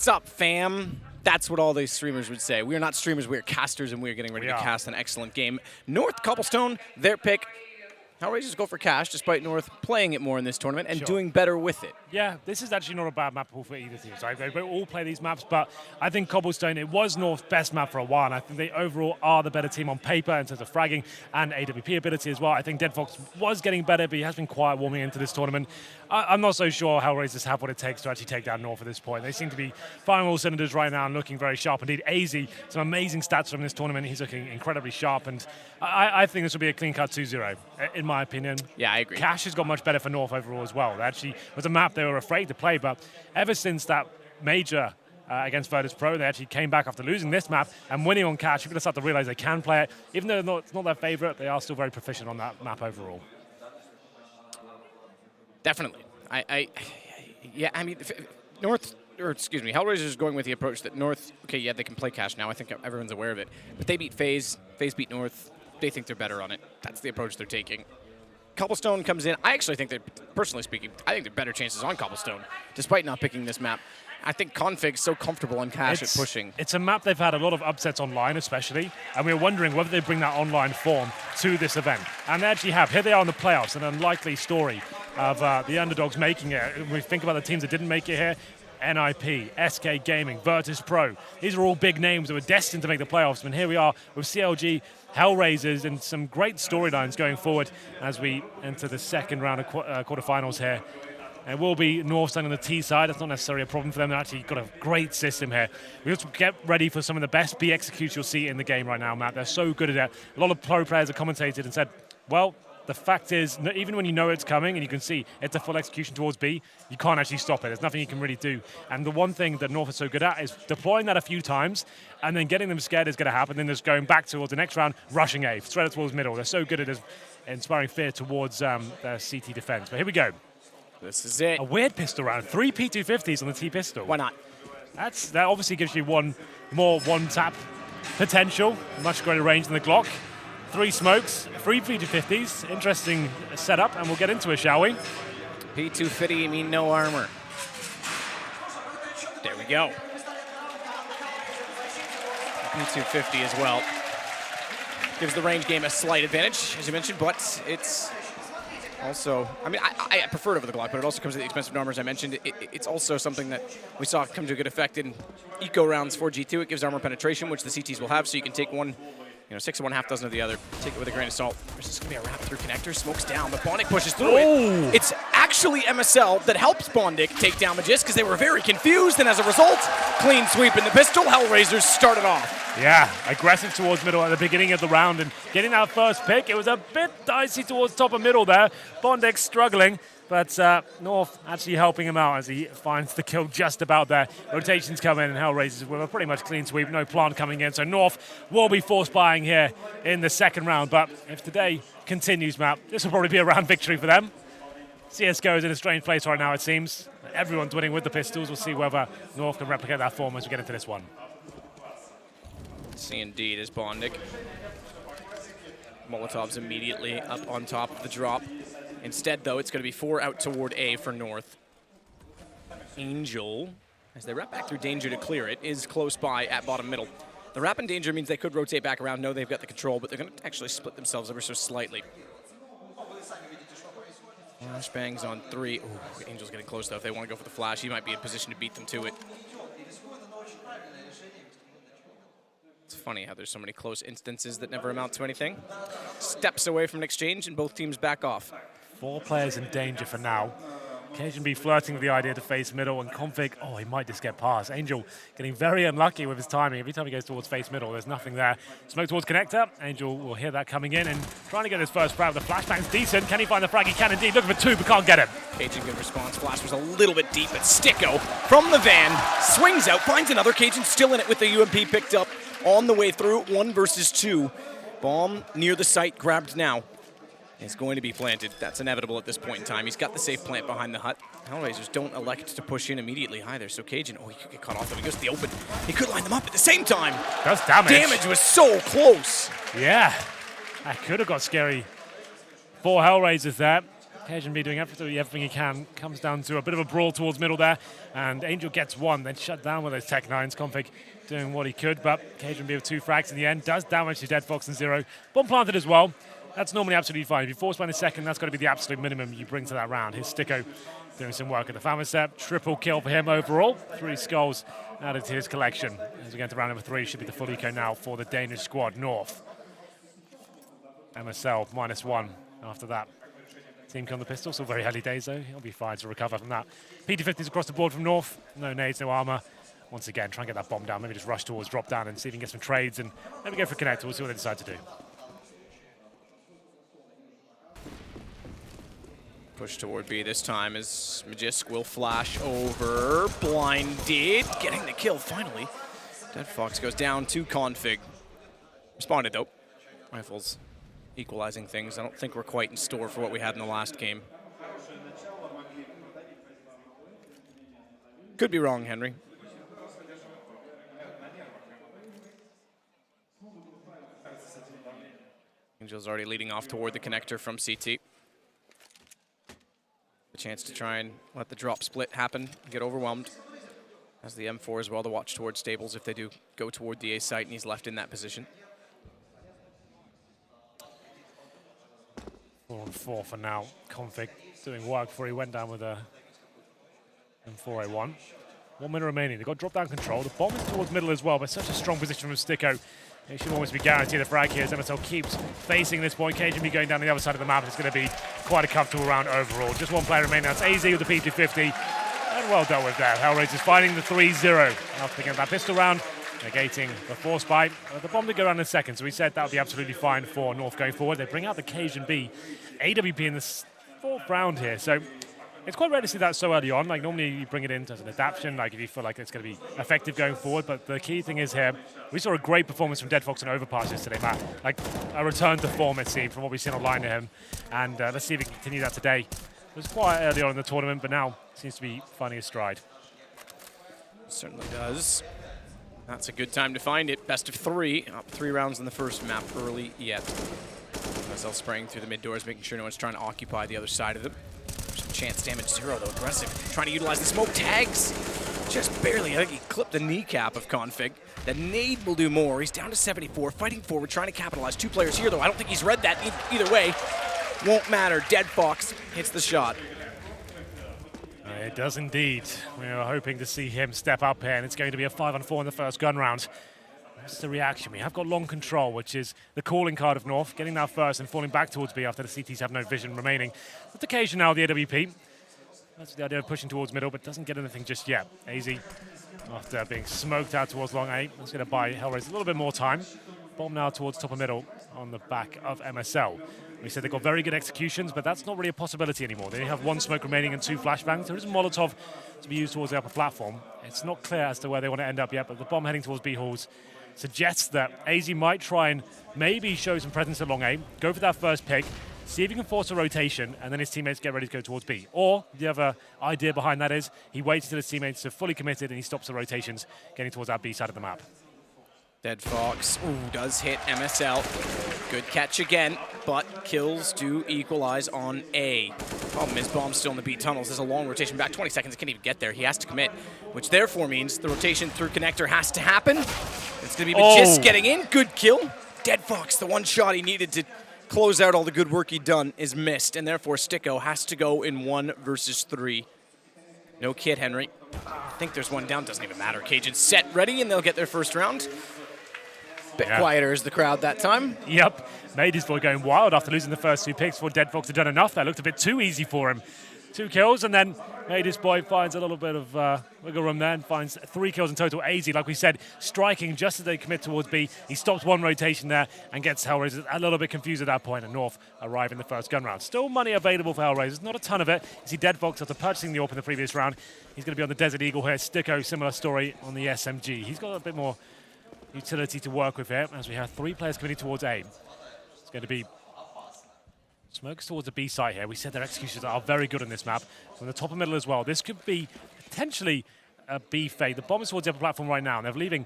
What's up, fam? That's what all these streamers would say. We are not streamers, we are casters, and we are getting ready to cast an excellent game. North Cobblestone, their pick. HellRaisers go for cash, despite North playing it more in this tournament and doing better with it. Yeah, this is actually not a bad map for either team. So they all play these maps, but I think Cobblestone, it was North's best map for a while, and I think they overall are the better team on paper in terms of fragging and AWP ability as well. I think Dead Fox was getting better, but he has been quiet warming into this tournament. I'm not so sure HellRaisers have what it takes to actually take down North at this point. They seem to be firing all cylinders right now and looking very sharp. Indeed, AZ, some amazing stats from this tournament. He's looking incredibly sharp, and I think this will be a clean-cut 2-0, in my opinion. Yeah, I agree. Cash has got much better for North overall as well. That actually was a map they were afraid to play, but ever since that major against Virtus Pro, they actually came back after losing this map and winning on Cash. You're going to start to realize they can play it. Even though it's not their favorite, they are still very proficient on that map overall. Definitely. I mean, North, or excuse me, HellRaisers is going with the approach that North, okay, yeah, they can play Cash now. I think everyone's aware of it. But they beat FaZe. FaZe beat North. They think they're better on it. That's the approach they're taking. Cobblestone comes in. I actually think that, personally speaking, I think there are better chances on Cobblestone, despite not picking this map. I think Config's so comfortable on Cash at pushing. It's a map they've had a lot of upsets online, especially, and we're wondering whether they bring that online form to this event. And they actually have. Here they are in the playoffs, an unlikely story of the underdogs making it. When we think about the teams that didn't make it here, NIP, SK Gaming, Virtus Pro. These are all big names that were destined to make the playoffs. And here we are with CLG, HellRaisers, and some great storylines going forward as we enter the second round of quarterfinals here. And it will be North standing on the T side. That's not necessarily a problem for them. They've actually got a great system here. We have to get ready for some of the best B executes you'll see in the game right now, Matt. They're so good at it. A lot of pro players have commentated and said, well, the fact is, even when you know it's coming and you can see it's a full execution towards B, you can't actually stop it. There's nothing you can really do. And the one thing that North is so good at is deploying that a few times and then getting them scared is going to happen. Then there's going back towards the next round, rushing A, straight up towards middle. They're so good at it, inspiring fear towards their CT defense. But here we go. This is it. A weird pistol round. 3 P250s on the T pistol. Why not? That obviously gives you one tap potential, much greater range than the Glock. 3 smokes, 3 P250s. Interesting setup, and we'll get into it, shall we? P250, you mean no armor. There we go. P250 as well. Gives the range game a slight advantage, as you mentioned, but it's also, I mean, I prefer it over the Glock, but it also comes at the expense of armor, as I mentioned. It's also something that we saw come to a good effect in eco rounds for G2. It gives armor penetration, which the CTs will have, so you can take one, 6 of one, half dozen of the other. Take it with a grain of salt. There's just going to be a wrap through connector. Smokes down, but Bondic pushes through it. It's actually MSL that helps Bondic take down Magist because they were very confused, and as a result, clean sweep in the pistol. HellRaisers started off. Yeah, aggressive towards middle at the beginning of the round, and getting that first pick, it was a bit dicey towards top of middle there. Bondic struggling, but North actually helping him out as he finds the kill just about there. Rotations come in, and HellRaisers with a pretty much clean sweep, no plant coming in, so North will be force buying here in the second round, but if today continues, Matt, this will probably be a round victory for them. CSGO is in a strange place right now, it seems. Everyone's winning with the pistols. We'll see whether North can replicate that form as we get into this one. See indeed is Bondic. Molotov's immediately up on top of the drop. Instead, though, it's going to be 4 out toward A for North. Angel, as they wrap back through Danger to clear it, is close by at bottom middle. The wrap in Danger means they could rotate back around. No, they've got the control, but they're going to actually split themselves ever so slightly. Flashbangs on 3. Ooh, Angel's getting close, though. If they want to go for the flash, he might be in position to beat them to it. It's funny how there's so many close instances that never amount to anything. Steps away from an exchange, and both teams back off. 4 players in danger for now. KengyG flirting with the idea to face middle, and Config, he might just get past. Angel getting very unlucky with his timing. Every time he goes towards face middle, there's nothing there. Smoke towards connector. Angel will hear that coming in and trying to get his first frag. The flashbang's decent. Can he find the frag? He can indeed. Looking for 2, but can't get him. HengyG, good response. Flash was a little bit deep, but Sticko from the van swings out, finds another. HengyG still in it with the UMP picked up on the way through. 1 versus 2. Bomb near the site, grabbed now. Is going to be planted. That's inevitable at this point in time. He's got the safe plant behind the hut. HellRaisers don't elect to push in immediately either, so HengyG, he could get cut off, though. He goes to the open. He could line them up at the same time. That's damage. Damage was so close. Yeah, that could have got scary for HellRaisers there. HengyG doing everything he can. Comes down to a bit of a brawl towards middle there, and Angel gets one, then shut down with those Tech 9s. Config doing what he could, but HengyG with 2 frags in the end does damage to Dead Fox and Zero. Bomb planted as well. That's normally absolutely fine. If you force one a second, that's got to be the absolute minimum you bring to that round. His Sticko doing some work at the Famous Step. Triple kill for him overall. 3 skulls added to his collection. As we get to round number 3, should be the full eco now for the Danish squad. North. MSL -1 after that. Team kill on the pistol, still very early days though. He'll be fine to recover from that. PT-50s across the board from North. No nades, no armor. Once again, try and get that bomb down. Maybe just rush towards, drop down and see if he can get some trades and maybe go for connect. We'll see what they decide to do. Push toward B this time as Magisk will flash over. Blinded, getting the kill finally. Dead Fox goes down to Config. Responded though. Rifles equalizing things. I don't think we're quite in store for what we had in the last game. Could be wrong, Henry. Angel's already leading off toward the connector from CT. A chance to try and let the drop split happen, get overwhelmed. As the M4 as well to watch towards stables if they do go toward the A site and he's left in that position. 4-on-4 for now. Config doing work before he went down with a M4A1. 1 minute remaining. They've got drop-down control. The bomb is towards middle as well, but such a strong position from Sticko. They should almost be guaranteed a frag here as MSL keeps facing this point. HengyG going down the other side of the map. It's going to be quite a comfortable round overall. Just 1 player remaining. That's AZ with the PT-50. And well dealt with there. HellRaisers finding the 3-0. After picking up that pistol round, negating the force bite. The bomb did go around in a second, so we said that would be absolutely fine for North going forward. They bring out the HengyG AWP in the 4th round here, so it's quite rare to see that so early on. Like normally you bring it in as an adaptation, like if you feel like it's going to be effective going forward. But the key thing is here, we saw a great performance from Dead Fox and Overpass yesterday, Matt. Like a return to form, it seemed, from what we've seen online to him. And let's see if he can continue that today. It was quite early on in the tournament, but now seems to be finding his stride. Certainly does. That's a good time to find it. Best of 3. Up 3 rounds in the first map early yet. MSL spraying through the mid doors, making sure no one's trying to occupy the other side of them. Some chance damage 0 though, aggressive. Trying to utilize the smoke tags. Just barely. I think he clipped the kneecap of Config. The nade will do more. He's down to 74, fighting forward, trying to capitalize. 2 players here though. I don't think he's read that either way. Won't matter. Dead Fox hits the shot. It does indeed. We were hoping to see him step up here, and it's going to be a 5-on-4 in the first gun round. What's the reaction? We have got long control, which is the calling card of North, getting that first and falling back towards B after the CTs have no vision remaining. With occasion now, the AWP. That's the idea of pushing towards middle, but doesn't get anything just yet. AZ, after being smoked out towards long A, that's going to buy HellRaisers a little bit more time. Bomb now towards top of middle on the back of MSL. We said they've got very good executions, but that's not really a possibility anymore. They only have 1 smoke remaining and 2 flashbangs. There is a Molotov to be used towards the upper platform. It's not clear as to where they want to end up yet, but the bomb heading towards B halls suggests that AZ might try and maybe show some presence at long A, go for that first pick, see if he can force a rotation, and then his teammates get ready to go towards B. Or the other idea behind that is he waits until his teammates are fully committed and he stops the rotations, getting towards that B side of the map. Dead Fox, does hit MSL. Good catch again, but kills do equalize on A. Problem is, bomb's still in the B tunnels. There's a long rotation back, 20 seconds, can't even get there. He has to commit, which therefore means the rotation through connector has to happen. It's gonna be Magisk getting in, good kill. Dead Fox, the 1 shot he needed to close out all the good work he'd done is missed, and therefore Sticko has to go in 1 versus 3. No kid, Henry. I think there's 1 down, doesn't even matter. Cajun set ready, and they'll get their first round. Bit quieter as the crowd that time. Yep, made his boy going wild after losing the first 2 picks before Dead Fox had done enough. That looked a bit too easy for him. 2 kills, and then made his boy finds a little bit of wiggle room there and finds 3 kills in total. AZ, like we said, striking just as they commit towards B. He stops 1 rotation there and gets HellRaisers a little bit confused at that point, and North arrive in the first gun round. Still money available for HellRaisers, not a ton of it. You see Dead Fox after purchasing the AWP in the previous round. He's going to be on the Desert Eagle here. Sticko, similar story on the SMG. He's got a bit more utility to work with here as we have 3 players committing towards A. It's going to be smokes towards the B site here. We said their executions are very good on this map. From the top and middle as well. This could be potentially a B fade. The bomb is towards the upper platform right now, and they're leaving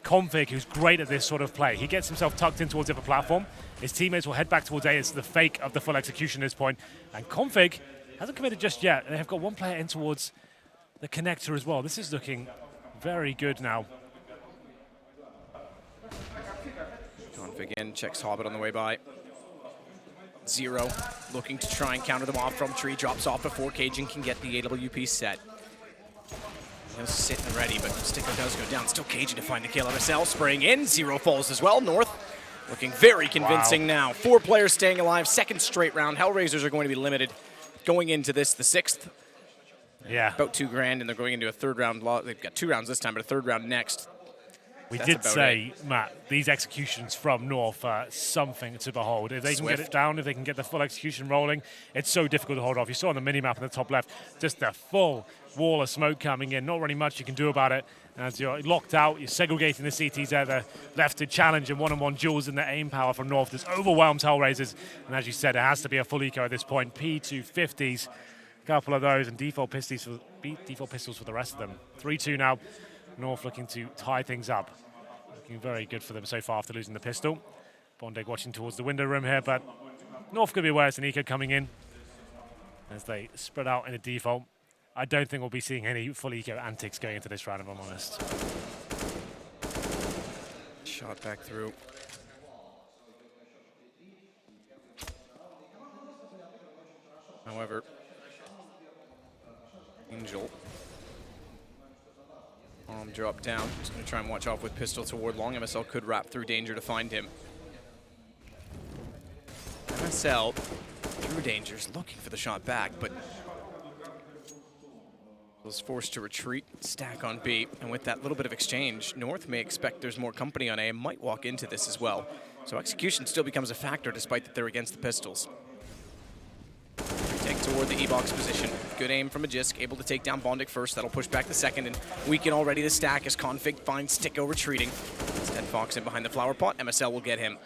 Config, who's great at this sort of play. He gets himself tucked in towards the upper platform. His teammates will head back towards A. It's the fake of the full execution at this point. And Config hasn't committed just yet. They have got one player in towards the connector as well. This is looking very good now. Config in, checks Hobbit on the way by. Zero, looking to try and counter them off from tree, drops off before HengyG can get the AWP set. He'll sit and ready, but Sticko does go down. Still HengyG to find the kill. MSL spraying in, Zero falls as well. North looking very convincing now. 4 players staying alive, second straight round. HellRaisers are going to be limited going into this, the 6th. Yeah. About $2 grand, and they're going into a 3rd round. They've got 2 rounds this time, but a 3rd round next. We did say, Matt, these executions from North are something to behold. If they can get it down, if they can get the full execution rolling, it's so difficult to hold off. You saw on the mini-map in the top left, just a full wall of smoke coming in. Not really much you can do about it. As you're locked out, you're segregating the CTs there. They're left to challenge and one-on-one duels in the aim power from North. This overwhelms HellRaisers. And as you said, it has to be a full eco at this point. P250s, a couple of those, and default pistols for the rest of them. 3-2 now. North looking to tie things up. Looking very good for them so far after losing the pistol. Bondeg watching towards the window room here, but North could be aware it's an eco coming in as they spread out in a default. I don't think we'll be seeing any full eco antics going into this round, if I'm honest. Shot back through. However, Angel. Bomb drop down. Just going to try and watch off with pistol toward long. MSL could wrap through danger to find him. MSL through dangers, looking for the shot back, but was forced to retreat, stack on B, and with that little bit of exchange, North may expect there's more company on A and might walk into this as well. So execution still becomes a factor despite that they're against the pistols. Take toward the E-box position. Good aim from HengyG, able to take down Bondeg first. That'll push back the second and weaken already the stack as Config finds Sticko retreating. Instead, Fox in behind the flower pot. MSL will get him.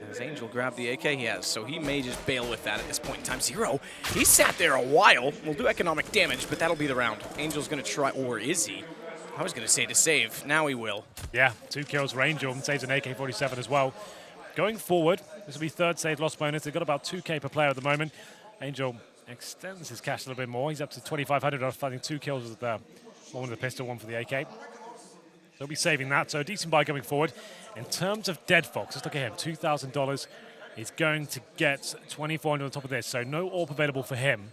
As Angel grabbed the AK he has, so he may just bail with that at this point in time. Zero, he sat there a while. Will do economic damage, but that'll be the round. Angel's going to try, or is he? I was going to say to save. Now he will. Yeah, 2 kills for Angel and saves an AK-47 as well. Going forward, this will be 3rd save loss bonus. They've got about 2K per player at the moment. Angel extends his cash a little bit more. He's up to 2,500 after finding 2 kills with one with the pistol, one for the AK. They'll be saving that, so a decent buy going forward. In terms of Dead Fox, let's look at him. $2,000. He's going to get 2,400 on top of this, so no AWP available for him.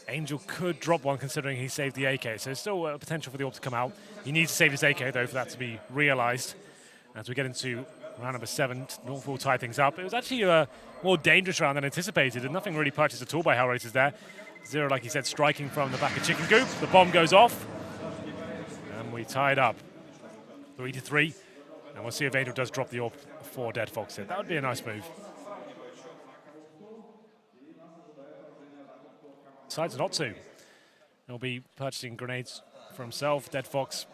Angel could drop one considering he saved the AK, so there's still a potential for the AWP to come out. He needs to save his AK, though, for that to be realized. As we get into round number 7, North will tie things up. It was actually a more dangerous round than anticipated, and nothing really purchased at all by HellRaisers there. Zero, like he said, striking from the back of Chicken Coop. The bomb goes off, and we tied up 3-3. And we'll see if Angel does drop the AWP for Dead Fox here. That would be a nice move. Decides not to. He'll be purchasing grenades for himself. Dead Fox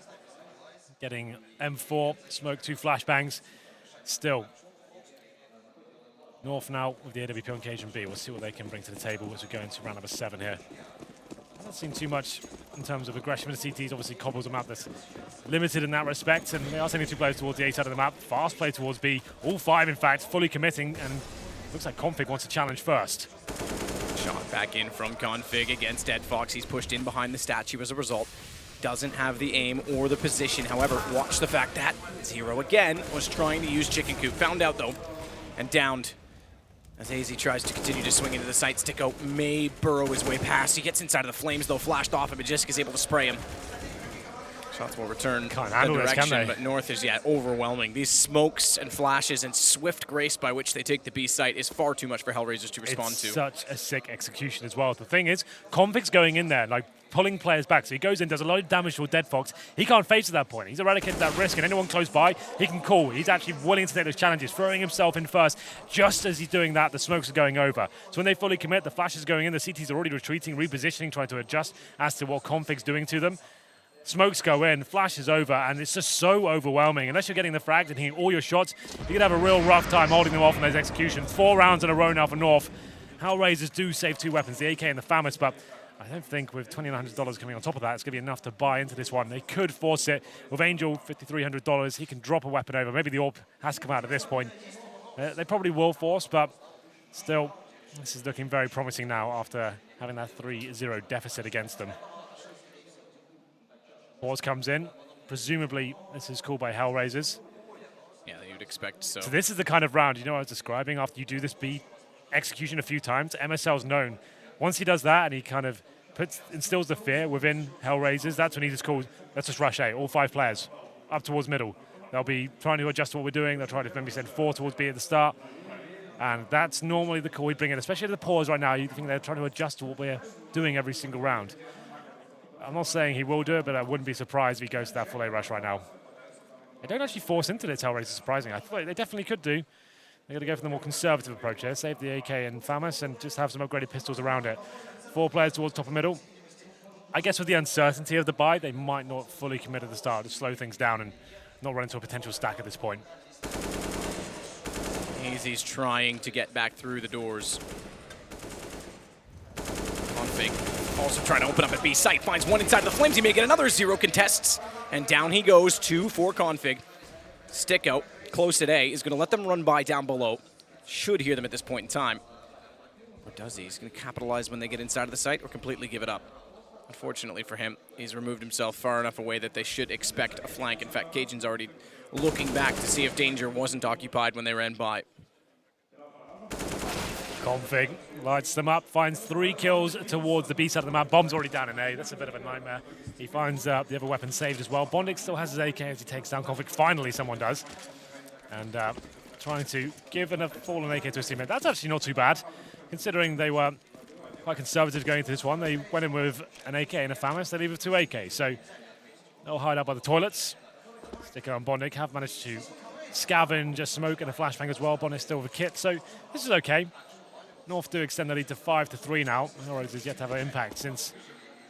getting M4, smoke 2 flashbangs. Still, North now with the AWP on HengyG and B. We'll see what they can bring to the table as we go into round number 7 here. Not seen too much in terms of aggression with the CTs. Obviously, Cobble's a map that's limited in that respect, and they are sending 2 players towards the A side of the map. Fast play towards B. All 5, in fact, fully committing, and looks like Config wants to challenge first. Shot back in from Config against Dead Fox. He's pushed in behind the statue as a result. Doesn't have the aim or the position. However, watch the fact that Zero again was trying to use Chicken Coop. Found out, though, and downed. As AZ tries to continue to swing into the site, Sticko may burrow his way past. He gets inside of the flames, though, flashed off, and HengyG is able to spray him. Shots will return the direction, but North is, overwhelming. These smokes and flashes and swift grace by which they take the B site is far too much for HellRaisers to respond to. It's such a sick execution as well. The thing is, Config's going in there, like, pulling players back. So he goes in, does a lot of damage to a Dead Fox. He can't face at that point. He's eradicated that risk, and anyone close by, he can call. He's actually willing to take those challenges, throwing himself in first. Just as he's doing that, the smokes are going over. So when they fully commit, the flashes are going in, the CTs are already retreating, repositioning, trying to adjust as to what Config's doing to them. Smokes go in, flashes over, and it's just so overwhelming. Unless you're getting the frags and hitting all your shots, you're going to have a real rough time holding them off in those executions. 4 rounds in a row now for North. HellRaisers do save 2 weapons, the AK and the FAMAS, but I don't think with $2,900 coming on top of that, it's going to be enough to buy into this one. They could force it. With Angel, $5,300, he can drop a weapon over. Maybe the AWP has to come out at this point. They probably will force, but still, this is looking very promising now after having that 3-0 deficit against them. Pause comes in. Presumably, this is called by HellRaisers. Yeah, you'd expect so. So this is the kind of round, you know what I was describing, after you do this B execution a few times, MSL's known. Once he does that and he kind of instills the fear within HellRaisers, that's when he just calls, let's just rush A, all 5 players, up towards middle. They'll be trying to adjust to what we're doing. They'll try to maybe send 4 towards B at the start. And that's normally the call we bring in, especially at the pause right now. You think they're trying to adjust to what we're doing every single round. I'm not saying he will do it, but I wouldn't be surprised if he goes to that full A rush right now. They don't actually force into this HellRaisers, surprisingly. I thought they definitely could do. They're going to go for the more conservative approach here, save the AK and FAMAS, and just have some upgraded pistols around it. 4 players towards top and middle. I guess with the uncertainty of the buy, they might not fully commit at the start to slow things down and not run into a potential stack at this point. Easy's trying to get back through the doors. Config also trying to open up at B site. Finds one inside the flames. He may get another 0 contests. And down he goes, 2 for Config. Stick out, close at A, is going to let them run by down below. Should hear them at this point in time. Or does he? He's going to capitalize when they get inside of the site or completely give it up. Unfortunately for him, he's removed himself far enough away that they should expect a flank. In fact, Cajun's already looking back to see if danger wasn't occupied when they ran by. Config lights them up, finds 3 kills towards the B side of the map. Bomb's already down in A. That's a bit of a nightmare. He finds the other weapon saved as well. Bondic still has his AK as he takes down Config. Finally, someone does. And trying to give a fallen AK to his teammate. That's actually not too bad, considering they were quite conservative going into this one. They went in with an AK and a FAMAS. They leave with 2 AK. So they'll hide up by the toilets. Stick it on Bondic. Have managed to scavenge a smoke and a flashbang as well. Bondic still with a kit. So this is okay. North do extend the lead to 5-3 now. HellRaisers is yet to have an impact since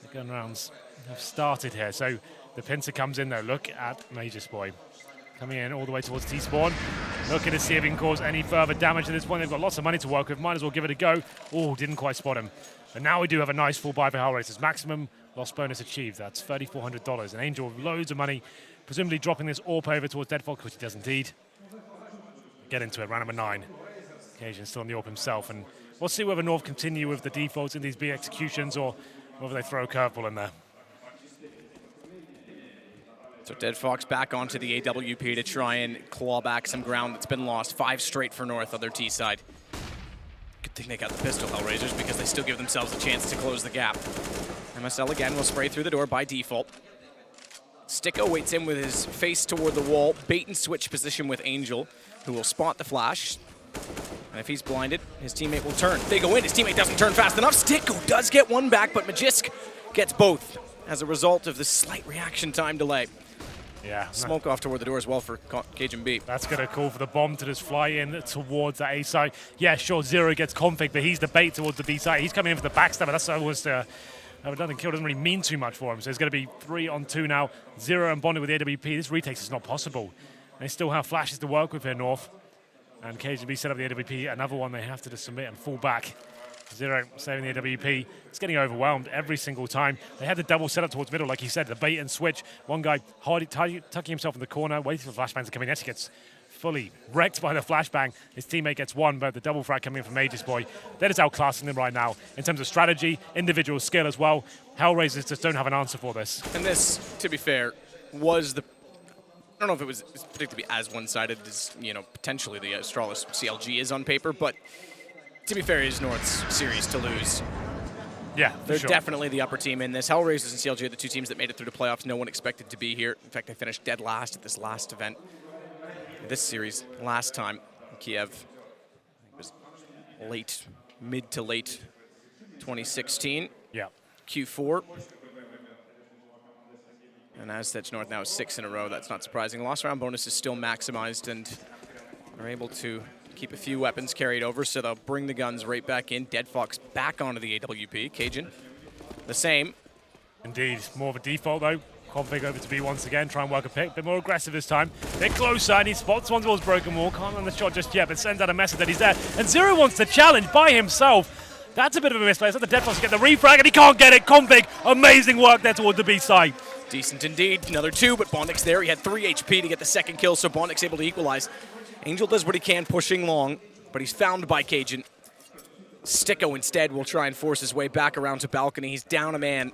the gun rounds have started here. So the pincer comes in though. Look at Major Boy coming in all the way towards T-spawn. Looking to see if he can cause any further damage at this point. They've got lots of money to work with. Might as well give it a go. Oh, didn't quite spot him. But now we do have a nice full buy for HellRaisers. Maximum loss bonus achieved. That's $3,400. An Angel with loads of money, presumably dropping this AWP over towards Deadfox, which he does indeed. Get into it, round number 9. Cajun still on the AWP himself. And we'll see whether North continue with the defaults in these B executions or whether they throw a curveball in there. So Deadfox back onto the AWP to try and claw back some ground that's been lost. 5 straight for North on their T side. Good thing they got the pistol, HellRaisers, because they still give themselves a chance to close the gap. MSL again will spray through the door by default. Sticko waits in with his face toward the wall. Bait and switch position with Angel, who will spot the flash. And if he's blinded, his teammate will turn. They go in, his teammate doesn't turn fast enough. Sticko does get one back, but Magisk gets both as a result of the slight reaction time delay. Yeah. Smoke off toward the door as well for Cajun B. That's going to call for the bomb to just fly in towards that A side. Yeah, sure, 0 gets Config, but he's the bait towards the B side. He's coming in for the backstabber. That's almost another kill doesn't really mean too much for him. So it's going to be 3-on-2 now. 0 and bonded with the AWP. This retakes is not possible. They still have flashes to work with here, North. And Cajun B set up the AWP. Another one they have to just submit and fall back. 0 saving the AWP. It's getting overwhelmed every single time. They had the double setup towards middle, like you said, the bait and switch. One guy tucking himself in the corner, waiting for the flashbangs to come in. Yes, he gets fully wrecked by the flashbang. His teammate gets one, but the double frag coming in from Major's Boy. They're just outclassing them right now in terms of strategy, individual skill as well. HellRaisers just don't have an answer for this. And this, to be fair, was the... I don't know if it was particularly as one-sided as, potentially the Astralis CLG is on paper, but to be fair, it is North's series to lose. Yeah, They're sure. definitely the upper team in this. HellRaisers and CLG are the 2 teams that made it through the playoffs. No one expected to be here. In fact, they finished dead last at this last event. This series, last time in Kiev, it was mid to late 2016. Yeah. Q4. And as such, North now is 6 in a row. That's not surprising. Lost round bonus is still maximized, and are able to keep a few weapons carried over, so they'll bring the guns right back in. Deadfox back onto the AWP. Cajun, the same. Indeed, more of a default though. Config over to B once again, try and work a pick, a bit more aggressive this time. They're closer, and he spots one towards Broken Wall. Can't run the shot just yet, but sends out a message that he's there. And 0 wants to challenge by himself. That's a bit of a misplay. So the Dead Fox get the refrag, and he can't get it. Config, amazing work there toward the B side. Decent indeed. Another 2, but Bondik's there. He had 3 HP to get the second kill, so Bondik's able to equalize. Angel does what he can, pushing long, but he's found by Cajun. Sticko instead will try and force his way back around to balcony. He's down a man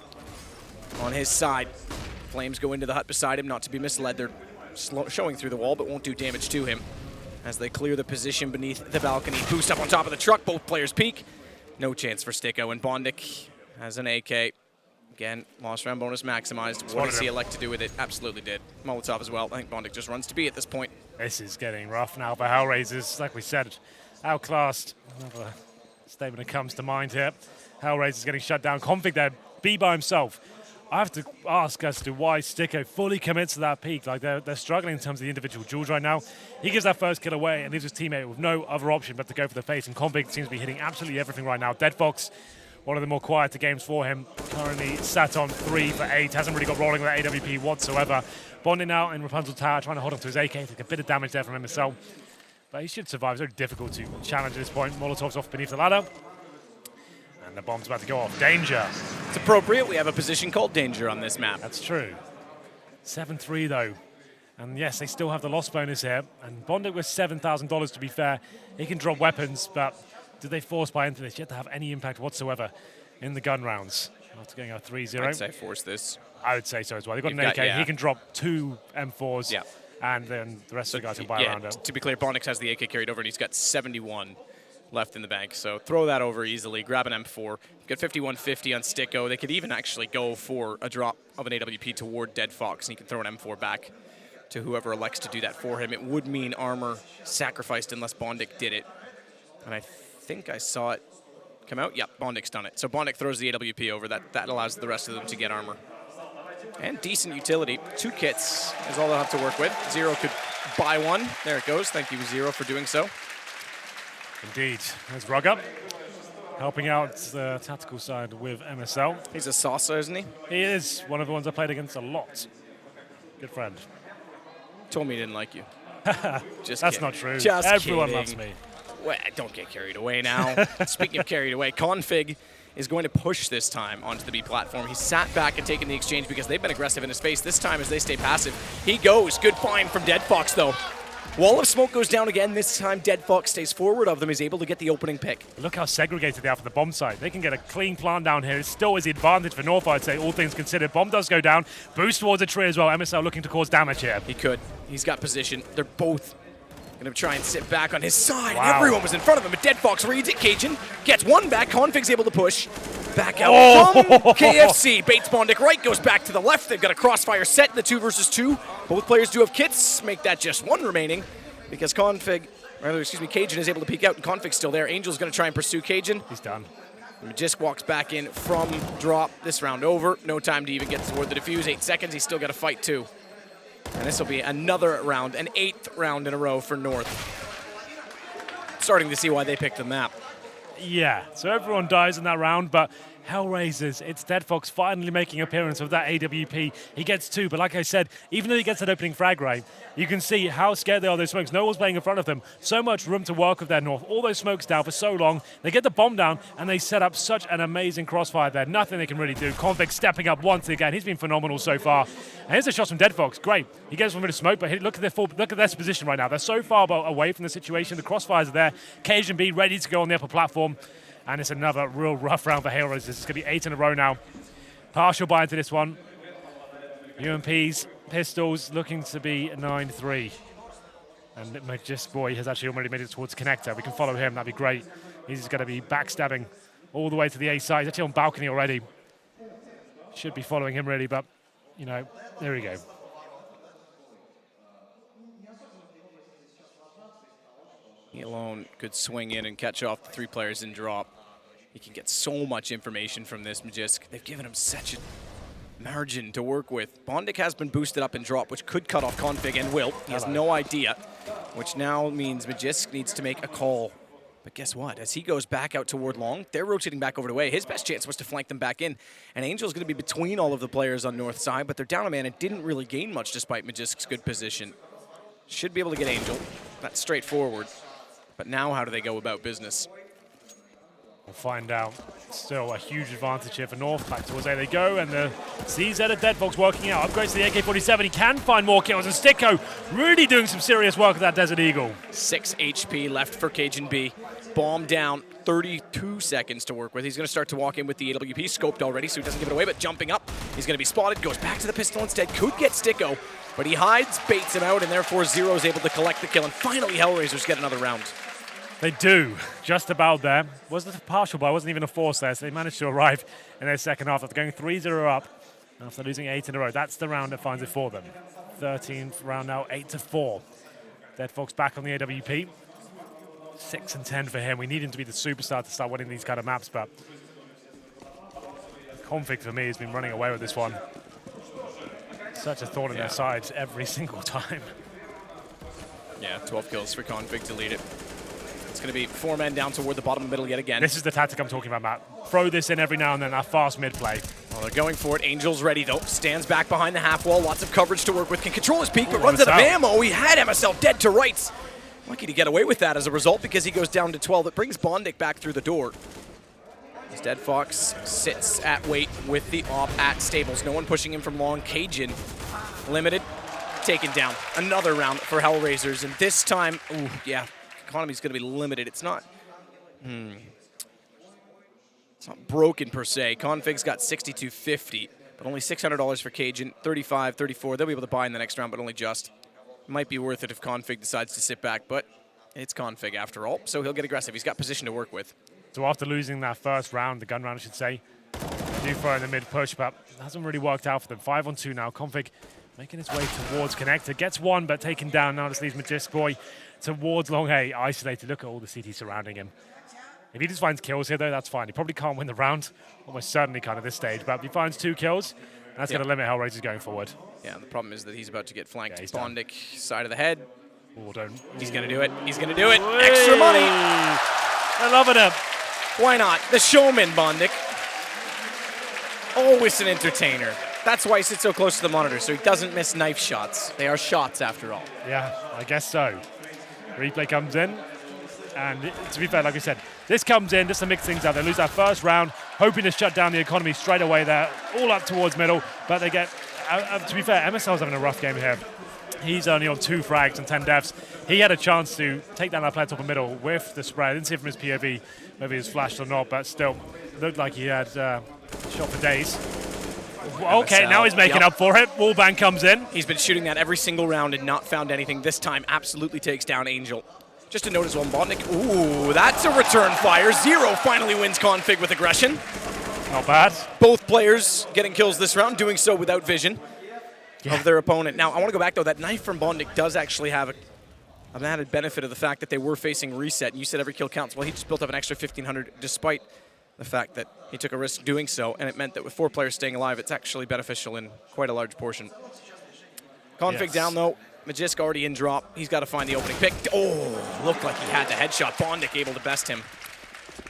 on his side. Flames go into the hut beside him, not to be misled. They're showing through the wall, but won't do damage to him. As they clear the position beneath the balcony, boost up on top of the truck, both players peek. No chance for Sticko, and Bondik has an AK. Again, lost round bonus maximized. What does he elect to do with it? Absolutely did. Molotov as well. I think Bondik just runs to B at this point. This is getting rough now for HellRaisers. Like we said, outclassed. Another statement that comes to mind here. HellRaisers getting shut down. Config there, B by himself. I have to ask as to why Sticko fully commits to that peak. Like they're struggling in terms of the individual duels right now. He gives that first kill away and leaves his teammate with no other option but to go for the face. And Config seems to be hitting absolutely everything right now. Dead Fox, one of the more quieter games for him. Currently sat on 3 for 8. Hasn't really got rolling with that AWP whatsoever. Bonding out in Rapunzel Tower, trying to hold on to his AK. Take a bit of damage there from himself. But he should survive. It's very difficult to challenge at this point. Molotov's off beneath the ladder. And the bomb's about to go off. Danger. It's appropriate. We have a position called Danger on this map. That's true. 7-3 though. And yes, they still have the loss bonus here. And Bondik with $7,000 to be fair. He can drop weapons, but do they force buy into this yet to have any impact whatsoever in the gun rounds? After getting a 3-0. I'd say force this. I would say so as well. They've got an AK. Yeah. He can drop 2 M4s. Yeah. And then the rest of the guys can buy around it. To be clear, Bondix has the AK carried over, and he's got 71 left in the bank. So throw that over easily. Grab an M4. Got 5150 on Sticko. They could even actually go for a drop of an AWP toward Dead Fox, and he can throw an M4 back to whoever elects to do that for him. It would mean armor sacrificed unless Bondik did it. And I think I saw it come out. Yep, Bondik's done it. So Bondik throws the AWP over. That allows the rest of them to get armor. And decent utility. 2 kits is all they'll have to work with. Zero could buy one. There it goes. Thank you, Zero, for doing so. Indeed. There's Rugger, helping out the tactical side with MSL. He's a saucer, isn't he? He is one of the ones I played against a lot. Good friend. Told me he didn't like you. Just That's kidding. not true. Just Everyone kidding. loves me. Well, don't get carried away now. Speaking of carried away, Config is going to push this time onto the B platform. He sat back and taken the exchange because they've been aggressive in his face. This time as they stay passive, he goes. Good find from Dead Fox, though. Wall of smoke goes down again. This time, Dead Fox stays forward of them. He's able to get the opening pick. Look how segregated they are for the bomb side. They can get a clean plant down here. It still is the advantage for North, I'd say, all things considered. Bomb does go down. Boost towards a tree as well. MSL looking to cause damage here. He could. He's got position. They're both going to try and sit back on his side. Wow. Everyone was in front of him, but Dead Fox reads it. Cajun gets one back. Config's able to push. Back out from KFC. Bates Bondik right, goes back to the left. They've got a crossfire set in the 2 versus 2. Both players do have kits. Make that just 1 remaining because Cajun is able to peek out, and Config's still there. Angel's going to try and pursue Cajun. He's done. Magisk walks back in from drop. This round over. No time to even get toward the defuse. 8 seconds. He's still got to fight too. And this will be another round, an 8th round in a row for North. Starting to see why they picked the map. Yeah, so everyone dies in that round, but HellRaisers, it's Dead Fox finally making an appearance with that AWP. He gets 2, but like I said, even though he gets that opening frag right, you can see how scared they are of those smokes. No one's playing in front of them. So much room to work with their North. All those smokes down for so long. They get the bomb down, and they set up such an amazing crossfire there. Nothing they can really do. Config stepping up once again. He's been phenomenal so far. And here's the shot from Dead Fox. Great. He gets one with a smoke, but look at their position right now. They're so far away from the situation. The crossfires are there. Cage and B ready to go on the upper platform. And it's another real rough round for HellRaisers. It's going to be 8 in a row now. Partial buy into this one. UMPs, pistols, looking to be 9-3. And Magisk Boy has actually already made it towards connector. We can follow him. That'd be great. He's going to be backstabbing all the way to the A side. He's actually on balcony already. Should be following him really, but, you know, there we go. He alone could swing in and catch off the 3 players in drop. He can get so much information from this Magisk. They've given him such a margin to work with. Bondik has been boosted up in drop, which could cut off Config and will. He has no idea, which now means Magisk needs to make a call. But guess what? As he goes back out toward long, they're rotating back over to A. His best chance was to flank them back in. And Angel's going to be between all of the players on North side, but they're down a man and didn't really gain much despite Magisk's good position. Should be able to get Angel. That's straightforward. But now how do they go about business? We'll find out. Still a huge advantage here for North. Back towards A they go, and the CZ of Deadfox working out. Upgrades to the AK-47. He can find more kills, and Sticko really doing some serious work with that Desert Eagle. 6 HP left for HengyG. Bomb down, 32 seconds to work with. He's going to start to walk in with the AWP, scoped already, so he doesn't give it away, but jumping up. He's going to be spotted, goes back to the pistol instead. Could get Sticko, but he hides, baits him out, and therefore Zero is able to collect the kill. And finally, HellRaisers get another round. They do, just about there. Wasn't a partial buy, wasn't even a force there, so they managed to arrive in their second half after going 3-0 up, after losing 8 in a row. That's the round that finds it for them. 13th round now, 8-4. Deadfox back on the AWP. 6-10 for him. We need him to be the superstar to start winning these kind of maps, but Config for me has been running away with this one. Such a thorn in their sides every single time. Yeah, 12 kills for Config to lead it. It's going to be 4 men down toward the bottom of the middle yet again. This is the tactic I'm talking about, Matt. Throw this in every now and then, that fast mid play. Well, they're going for it. Angel's ready, though. Stands back behind the half wall. Lots of coverage to work with. Can control his peak, but runs out of ammo. He had MSL dead to rights. Lucky to get away with that as a result because he goes down to 12. It brings Bondic back through the door. As Deadfox sits at wait with the op at stables. No one pushing him from long. HengyG limited, taken down. Another round for HellRaisers, and this time, ooh, yeah, economy's going to be limited. It's not broken per se. Config's got 6250, but only $600 for HengyG, 35, 34. They'll be able to buy in the next round, but only just. Might be worth it if Config decides to sit back, but it's Config after all, so he'll get aggressive. He's got position to work with. So after losing that first round, the gun round I should say, they do throw in the mid push, but it hasn't really worked out for them. 5-on-2 now. Config making his way towards Connector. Gets one, but taken down. Now this leaves Magisk Boy towards long A, isolated. Look at all the CT surrounding him. If he just finds kills here, though, that's fine. He probably can't win the round, almost certainly can't at this stage, but if he finds 2 kills, that's going to limit HellRaisers going forward. Yeah, the problem is that he's about to get flanked. Yeah, Bondic, side of the head. Oh, don't. He's going to do it. He's going to do it. Extra money. I love it. Why not? The showman, Bondic. Always an entertainer. That's why he sits so close to the monitor, so he doesn't miss knife shots. They are shots, after all. Yeah, I guess so. Replay comes in. And to be fair, like I said, this comes in just to mix things up. They lose that first round, hoping to shut down the economy straight away there, all up towards middle. But they get, to be fair, MSL's having a rough game here. He's only on 2 frags and 10 deaths. He had a chance to take down that player top of middle with the spray. I didn't see it from his POV, whether he was flashed or not, but still looked like he had shot for days. Okay, now he's making up for it. Wallbang comes in. He's been shooting that every single round and not found anything. This time absolutely takes down Angel. Just to note as well, Bondic, ooh, that's a return fire. Zero finally wins Config with aggression. Not bad. Both players getting kills this round, doing so without vision of their opponent. Now, I want to go back, though. That knife from Bondic does actually have an added benefit of the fact that they were facing reset. And you said every kill counts. Well, he just built up an extra 1,500 despite the fact that he took a risk doing so, and it meant that with 4 players staying alive, it's actually beneficial in quite a large portion. Config down, though. Magisk already in drop. He's got to find the opening pick. Oh, looked like he had the headshot. Bondic able to best him.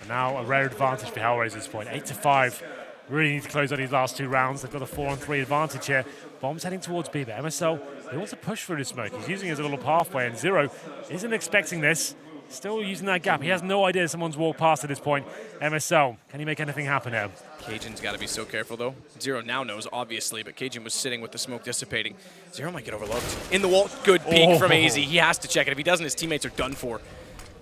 And now a rare advantage for HellRaisers at this point. 8-5. Really need to close on these last 2 rounds. They've got a 4-on-3 advantage here. Bomb's heading towards B, but MSL, he wants to push through the smoke. He's using it as a little pathway, and Zero isn't expecting this. Still using that gap. He has no idea someone's walked past at this point. MSL, can he make anything happen here? HengyG's got to be so careful, though. Zero now knows, obviously, but HengyG was sitting with the smoke dissipating. Zero might get overlooked. In the wall, good peek from AZ. He has to check it. If he doesn't, his teammates are done for.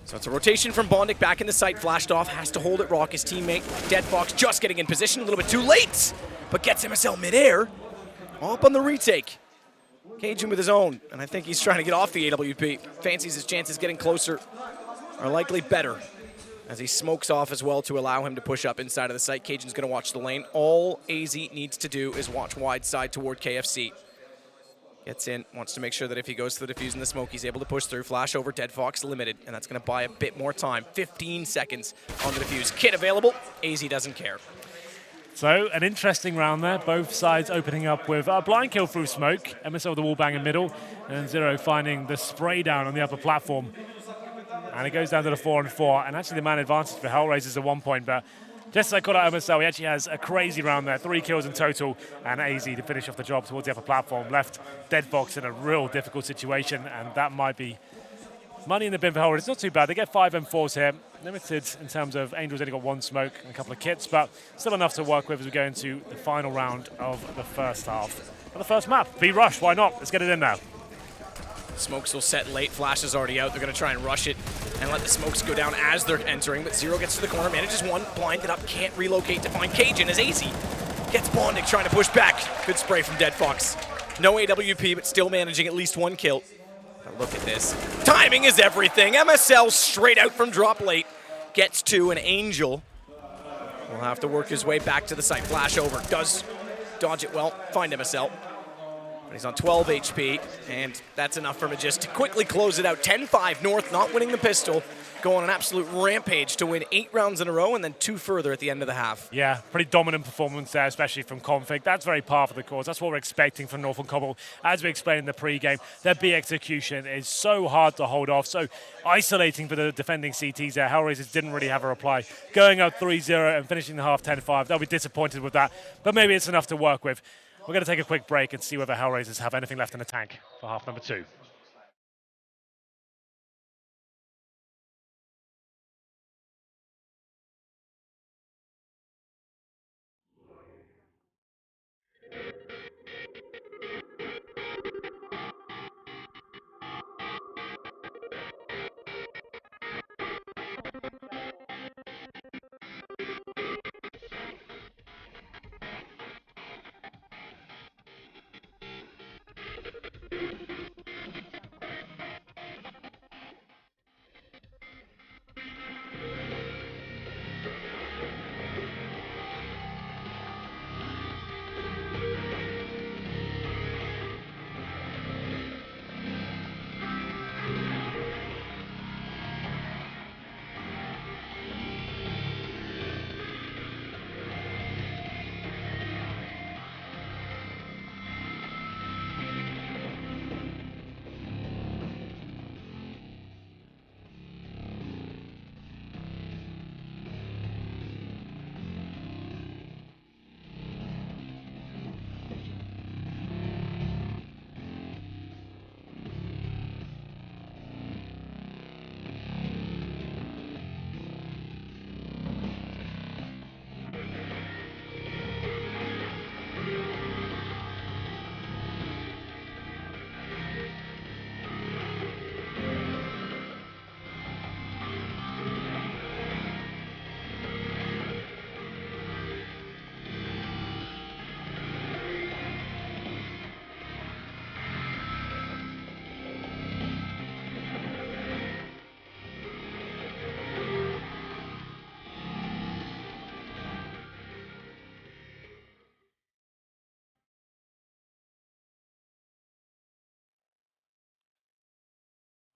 So it's a rotation from Bondic back in the site. Flashed off, has to hold it. Rock his teammate. Deadfox just getting in position, a little bit too late, but gets MSL midair. Up on the retake. HengyG with his own, and I think he's trying to get off the AWP. Fancies his chances getting closer are likely better as he smokes off as well to allow him to push up inside of the site. HengyG's going to watch the lane. All AZ needs to do is watch wide side toward KFC. Gets in, wants to make sure that if he goes to the defuse in the smoke, he's able to push through. Flash over, Deadfox limited, and that's going to buy a bit more time. 15 seconds on the defuse. Kit available, AZ doesn't care. So, an interesting round there. Both sides opening up with a blind kill through smoke. MSL with the wall bang in middle, and then Zero finding the spray down on the upper platform. And it goes down to the 4-on-4, and actually the man advantage for HellRaisers at one point, but just as I called out MSL, he actually has a crazy round there, 3 kills in total, and AZ to finish off the job towards the upper platform. Left Deadfox in a real difficult situation, and that might be Money in the bin for HellRaisers. It's not too bad. They get 5 M4s here. Limited in terms of Angel's only got 1 smoke and a couple of kits, but still enough to work with as we go into the final round of the first half. And the first map, B-Rush, why not? Let's get it in now. Smokes will set late. Flash is already out. They're going to try and rush it and let the smokes go down as they're entering. But Zero gets to the corner, manages one, blinded up, can't relocate to find Cajun as AZ gets Bondic trying to push back. Good spray from Dead Fox. No AWP, but still managing at least 1 kill. But look at this. Timing is everything. MSL straight out from drop late. Gets 2, and Angel will have to work his way back to the site. Flash over. Does dodge it well. Find MSL. But he's on 12 HP, and that's enough for Magist to quickly close it out. 10-5 North, not winning the pistol. Go on an absolute rampage to win 8 rounds in a row and then 2 further at the end of the half. Yeah, pretty dominant performance there, especially from Config. That's very par for the course. That's what we're expecting from North and Cobble. As we explained in the pre-game, their B execution is so hard to hold off, so isolating for the defending CTs there. HellRaisers didn't really have a reply. Going up 3-0 and finishing the half 10-5, they'll be disappointed with that, but maybe it's enough to work with. We're going to take a quick break and see whether HellRaisers have anything left in the tank for half number 2.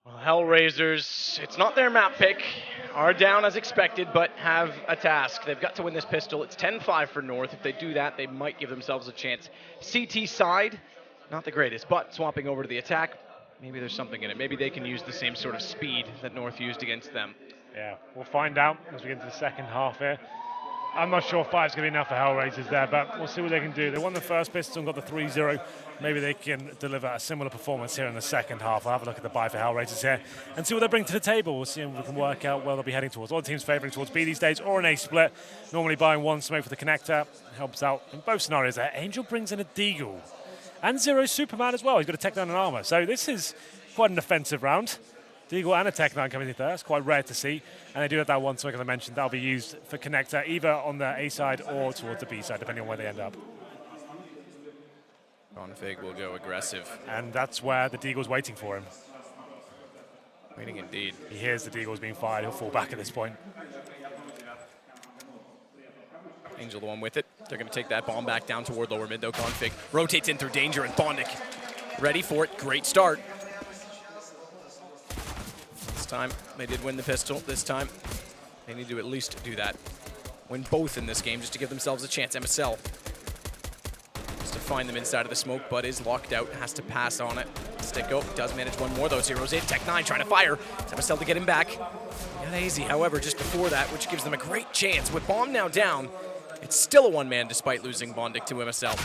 Well, HellRaisers, it's not their map pick, are down as expected, but have a task. They've got to win this pistol. It's 10-5 for North. If they do that, they might give themselves a chance. CT side, not the greatest, but swapping over to the attack, maybe there's something in it. Maybe they can use the same sort of speed that North used against them. Yeah, we'll find out as we get into the second half here. I'm not sure 5's going to be enough for HellRaisers there, but we'll see what they can do. They won the first pistol and got the 3-0. Maybe they can deliver a similar performance here in the second half. We'll have a look at the buy for HellRaisers here and see what they bring to the table. We'll see if we can work out where they'll be heading towards. All the teams favouring towards B these days, or an A split. Normally buying 1 smoke for the connector. Helps out in both scenarios there. Angel brings in a Deagle. And Zero Superman as well. He's got a Tech 9 and armor. So this is quite an offensive round. Deagle and a Tech 9 coming in there. It's quite rare to see. And they do have that 1 smoke, as I mentioned. That'll be used for connector, either on the A side or towards the B side, depending on where they end up. Config will go aggressive. And that's where the Deagle's waiting for him. Waiting indeed. He hears the Deagle's being fired. He'll fall back at this point. Angel the one with it. They're going to take that bomb back down toward lower mid, though. Config rotates in through danger, and Bondic ready for it. Great start. This time, they did win the pistol. This time, they need to at least do that. Win both in this game just to give themselves a chance. MSL has to find them inside of the smoke, but is locked out. Has to pass on it. Sticko does manage one more, though. Zero's in. Tech 9 trying to fire. It's MSL to get him back. Got AZ, however, just before that, which gives them a great chance. With bomb now down, it's still a one-man despite losing Bondic to MSL.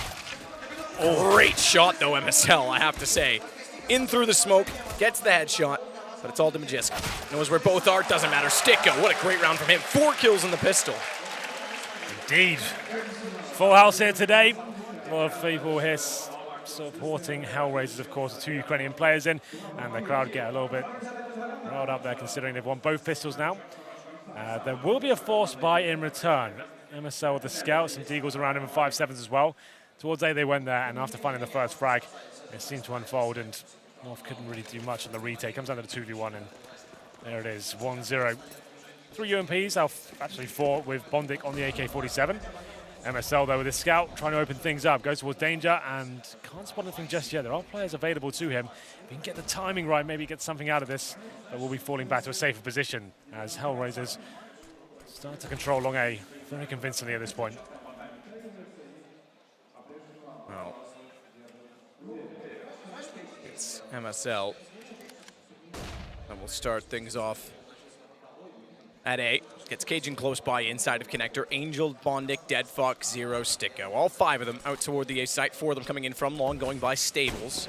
Oh, great shot, though, MSL, I have to say. In through the smoke, gets the headshot. but it's all to Magisk. Knows where both are, doesn't matter. Sticko, what a great round from him. 4 kills in the pistol. Indeed. Full house here today. A lot of people here supporting HellRaisers, of course, with 2 Ukrainian players in, and the crowd get a little bit riled up there considering they've won both pistols now. There will be a force buy in return. MSL with the scouts, some deagles around him and 5.7s as well. Towards A they went there, and after finding the first frag, it seemed to unfold, and North couldn't really do much on the retake. Comes down to the 2v1, and there it is, 1-0. 3 UMPs, actually 4 with Bondik on the AK-47. MSL, though, with his scout, trying to open things up, goes towards danger, and can't spot anything just yet. There are players available to him. If he can get the timing right, maybe get something out of this, but we'll be falling back to a safer position as HellRaisers start to control long A very convincingly at this point. Well, it's MSL, and we'll start things off at A. Gets Cajun close by inside of connector. Angel, Bondik, Dead Fox, Zero, Sticko. All 5 of them out toward the A site. 4 of them coming in from long, going by Stables.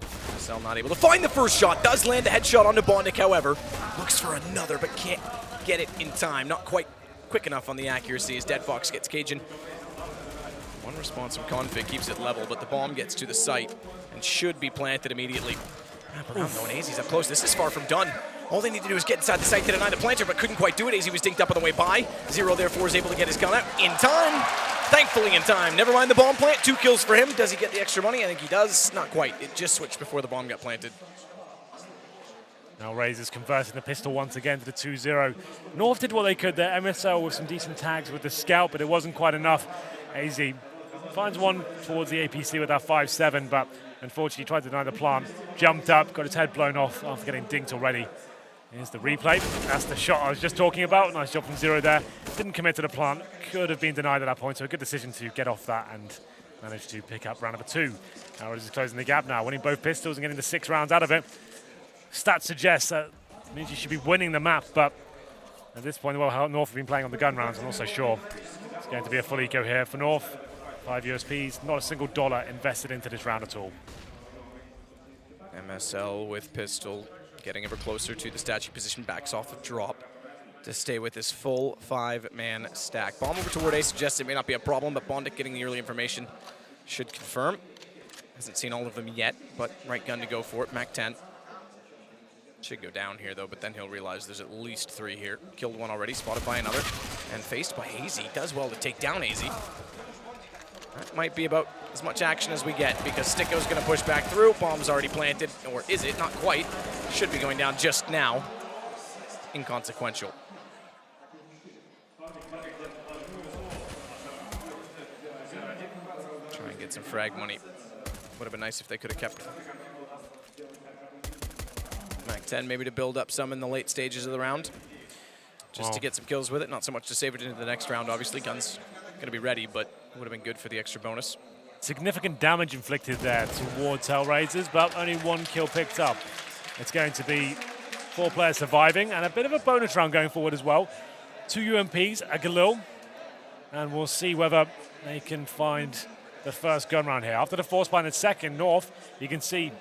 MSL not able to find the first shot. Does land a headshot onto Bondik, however. Looks for another, but can't get it in time. Not quite quick enough on the accuracy as Dead Fox gets Cajun. One response from Config keeps it level, but the bomb gets to the site and should be planted immediately. Wrap around though, and AZ's up close. This is far from done. All they need to do is get inside the site to deny the planter, but couldn't quite do it. AZ was dinked up on the way by. Zero, therefore, is able to get his gun out in time. Thankfully in time. Never mind the bomb plant. 2 kills for him. Does he get the extra money? I think he does. Not quite. It just switched before the bomb got planted. Now HellRaisers converting the pistol once again to the 2-0. North did what they could there. MSL with some decent tags with the scout, but it wasn't quite enough. AZ finds one towards the APC with that 5.7, but unfortunately tried to deny the plant. Jumped up, got his head blown off after getting dinked already. Here's the replay. That's the shot I was just talking about. Nice job from Zero there. Didn't commit to the plant. Could have been denied at that point, so a good decision to get off that and manage to pick up round number 2. HellRaisers is closing the gap now, winning both pistols and getting the 6 rounds out of it. Stats suggest that means you should be winning the map, but at this point, well, North have been playing on the gun rounds. I'm not so sure it's going to be a full eco here for North. 5 USPs, not a single dollar invested into this round at all. MSL with pistol, getting ever closer to the statue position, backs off of drop to stay with this full 5-man stack. Bomb over toward A suggests it may not be a problem, but Bondik getting the early information should confirm. Hasn't seen all of them yet, but right gun to go for it. Mac 10. Should go down here, though, but then he'll realize there's at least 3 here. Killed one already, spotted by another, and faced by AZ. Does well to take down AZ. That might be about as much action as we get, because Sticko's going to push back through. Bomb's already planted, or is it? Not quite. Should be going down just now. Inconsequential. Try and get some frag money. Would have been nice if they could have kept Mac 10 maybe to build up some in the late stages of the round. Just to get some kills with it, not so much to save it into the next round. Obviously, gun's going to be ready, but would have been good for the extra bonus. Significant damage inflicted there towards HellRaisers, but only 1 kill picked up. It's going to be 4 players surviving, and a bit of a bonus round going forward as well. 2 UMPs, a Galil, and we'll see whether they can find the first gun round here. After the force bind in second, North, you can see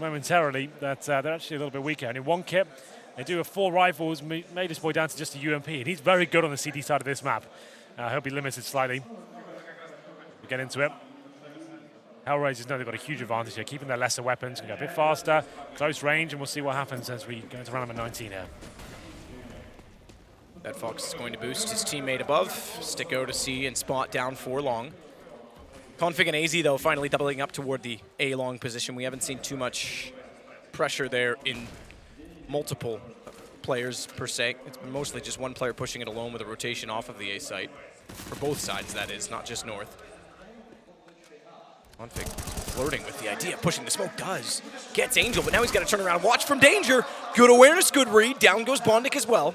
momentarily that they're actually a little bit weaker. Only 1 kit. They do have 4 rifles, made his boy down to just a UMP, and he's very good on the CD side of this map. He'll be limited slightly. We get into it. HellRaisers know they've got a huge advantage here, keeping their lesser weapons, can go a bit faster, close range, and we'll see what happens as we go into round number 19 here. That Fox is going to boost his teammate above. Sticko to see and spot down for long. Config and AZ, though, finally doubling up toward the A-long position. We haven't seen too much pressure there in multiple players, per se. It's been mostly just one player pushing it alone with a rotation off of the A site. For both sides, that is, not just North. Config flirting with the idea, pushing the smoke, does. Gets Angel, but now he's got to turn around. Watch from danger. Good awareness, good read. Down goes Bondik as well.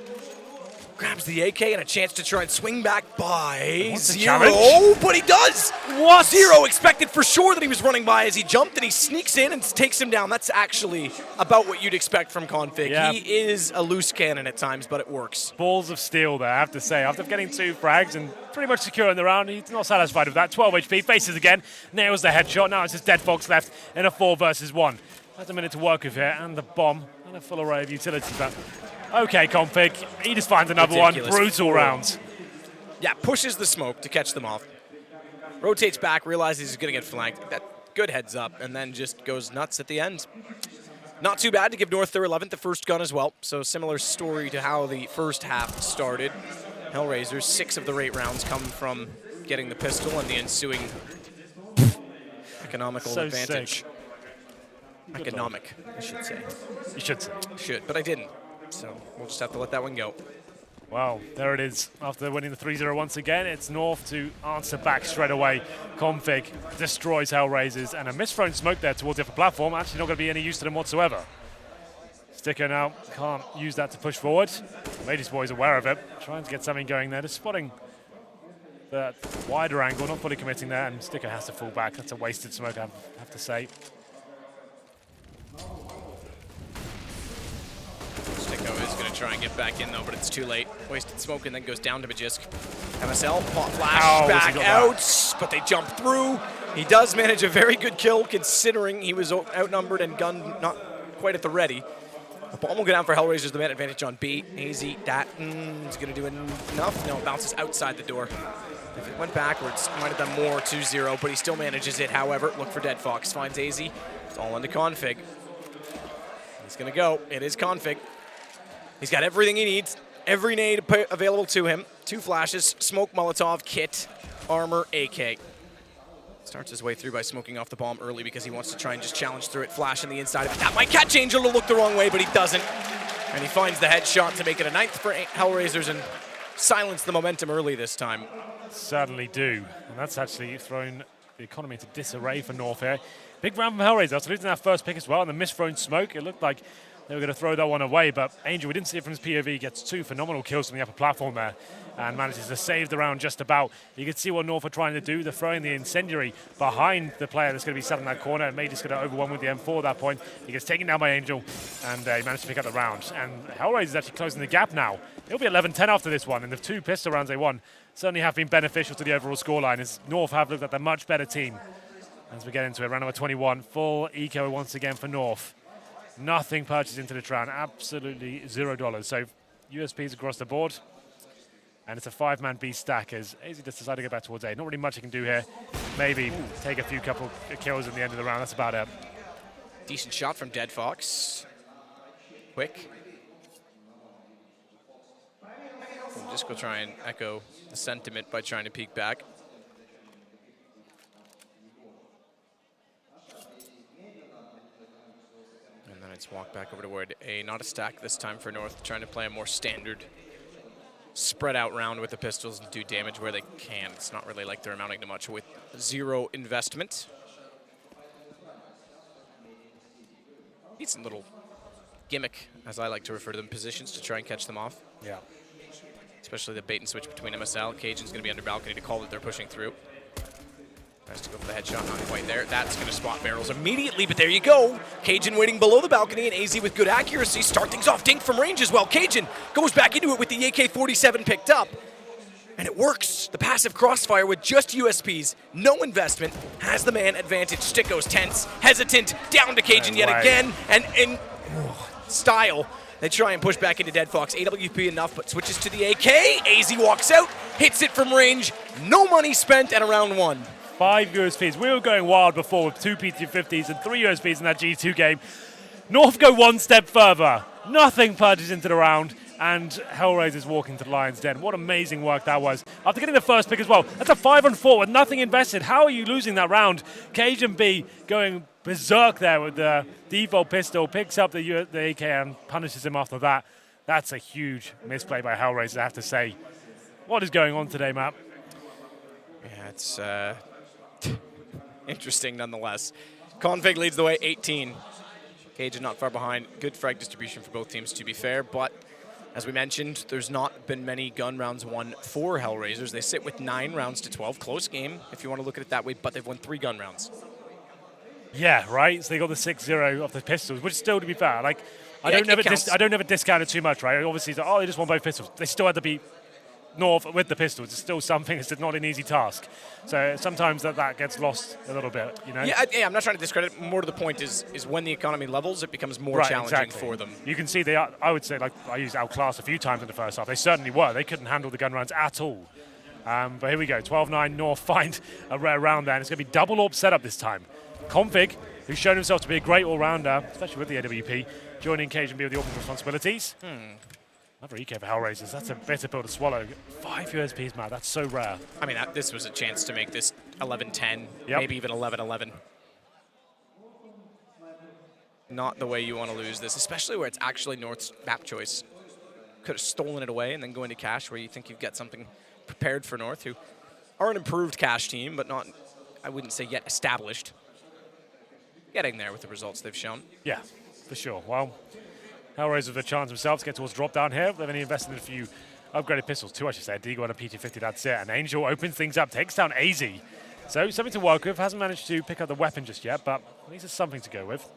Grabs the AK and a chance to try and swing back by Zero. Oh, but he does! What? Zero expected for sure that he was running by as he jumped, and he sneaks in and takes him down. That's actually about what you'd expect from Config. Yeah. He is a loose cannon at times, but it works. Balls of steel there, I have to say. After getting 2 frags and pretty much securing the round, he's not satisfied with that. 12 HP, faces again, nails the headshot. Now it's just Dead Fox left in a 4 versus 1. Has a minute to work with here, and the bomb And a full array of utility. But okay, Config. He just finds another Ridiculous. one. Brutal round. Yeah, pushes the smoke to catch them off. Rotates back, realizes he's going to get flanked. That good heads up, and then just goes nuts at the end. Not too bad to give North their 11th, the first gun as well. So similar story to how the first half started. HellRaisers, 6 of their 8 rounds come from getting the pistol and the ensuing economical advantage. Sick. Economic, I should say. You should say. Should, but I didn't. So we'll just have to let that one go. Well, there it is. After winning the 3-0 once again, it's North to answer back straight away. Config destroys HellRaisers, and a misthrown smoke there towards the upper platform. Actually not going to be any use to them whatsoever. Sticker now can't use that to push forward. Ladies boy's aware of it, trying to get something going there, just spotting that wider angle, not fully committing there, and Sticker has to fall back. That's a wasted smoke, I have to say. Sticko is going to try and get back in though, but it's too late. Wasted smoke and then goes down to Magisk. MSL, pop flash, back out, but they jump through. He does manage a very good kill considering he was outnumbered and gun not quite at the ready. The bomb will go down for HellRaisers, the man advantage on B. AZ, that is going to do enough. No, it bounces outside the door. If it went backwards, it might have done more, 2-0, but he still manages it. However, look for Dead Fox, finds AZ. It's all into Config. He's going to go. It is Config. He's got everything he needs, every nade available to him. 2 flashes, smoke, Molotov, kit, armor, AK. Starts his way through by smoking off the bomb early because he wants to try and just challenge through it. Flash on the inside of it. That might catch Angel to look the wrong way, but he doesn't. And he finds the headshot to make it a 9th for HellRaisers and silence the momentum early this time. Certainly do. And that's actually thrown the economy into disarray for North here. Big round from HellRaisers after losing that first pick as well. And the misthrown smoke, it looked like they were going to throw that one away, but Angel, we didn't see it from his POV, gets 2 phenomenal kills from the upper platform there and manages to save the round just about. You can see what North are trying to do. They're throwing the incendiary behind the player that's going to be sat in that corner. May just going to overwhelm with the M4 at that point. He gets taken down by Angel, and he managed to pick up the round. And HellRaisers is actually closing the gap now. It'll be 11-10 after this one, and the 2 pistol rounds they won certainly have been beneficial to the overall scoreline, as North have looked like the much better team. As we get into it, round number 21, full eco once again for North. Nothing purchased into the round, absolutely $0. So USPs across the board. And it's a 5-man B stack as AZ just decided to go back towards A. Not really much he can do here. Maybe take a few couple kills in the end of the round. That's about it. Decent shot from Dead Fox. Quick. We'll just go try and echo the sentiment by trying to peek back. And then it's walk back over to Wood. Not a stack this time for North, trying to play a more standard spread out round with the pistols and do damage where they can. It's not really like they're amounting to much with 0 investment. Decent little gimmick, as I like to refer to them, positions to try and catch them off. Yeah. Especially the bait and switch between MSL. Cajun's going to be under balcony to call that they're pushing through. Tries to go for the headshot, not quite there. That's going to spot barrels immediately, but there you go. Cajun waiting below the balcony, and AZ with good accuracy. Start things off, Dink from range as well. Cajun goes back into it with the AK-47 picked up. And it works. The passive crossfire with just USPs, no investment, has the man advantage. Sticko's tense, hesitant, down to Cajun yet again, and in style, they try and push back into Dead Fox. AWP enough, but switches to the AK. AZ walks out, hits it from range, no money spent, and a round 1. 5 USPs. We were going wild before with 2 PT50s and 3 USPs in that G2 game. North go one step further. Nothing purges into the round, and HellRaisers walking to the Lion's Den. What amazing work that was. After getting the first pick as well, that's a 5-on-4 with nothing invested. How are you losing that round? Cajun B going berserk there with the default pistol, picks up the AK and punishes him after that. That's a huge misplay by HellRaisers, I have to say. What is going on today, Matt? Yeah, it's interesting nonetheless. Config leads the way, 18. Cajun not far behind. Good frag distribution for both teams, to be fair, but as we mentioned, there's not been many gun rounds won for HellRaisers. They sit with 9 rounds to 12. Close game, if you want to look at it that way, but they've won 3 gun rounds. Yeah, right? So they got the 6-0 off the pistols, which still, to be fair, like, I Yeah, don't never discount it too much, right? Obviously, it's like, oh, they just won both pistols. They still had to beat North with the pistols is still something. It's not an easy task. So sometimes that gets lost a little bit, you know? Yeah, I'm not trying to discredit it. More to the point is when the economy levels, it becomes more challenging for them. You can see they are, I would say, like I used outclass a few times in the first half. They certainly were. They couldn't handle the gun runs at all. But here we go. 12-9 North find a rare round there. And it's going to be double AWP setup this time. Config, who's shown himself to be a great all-rounder, especially with the AWP, joining HengyG and with the AWP responsibilities. Another EK for HellRaisers. That's a bitter pill to swallow. 5 USPs, man. That's so rare. I mean, this was a chance to make this 11-10, maybe even 11-11. Not the way you want to lose this, especially where it's actually North's map choice. Could have stolen it away and then go into cash where you think you've got something prepared for North, who are an improved cash team, but not, I wouldn't say yet established. Getting there with the results they've shown. Yeah, for sure. Well, HellRaisers have a chance themselves to get towards drop down here. They've only invested in a few upgraded pistols, 2 I should say, a Deagle and a PT-50, that's it. And Angel opens things up, takes down AZ. So something to work with, hasn't managed to pick up the weapon just yet, but at least it's something to go with.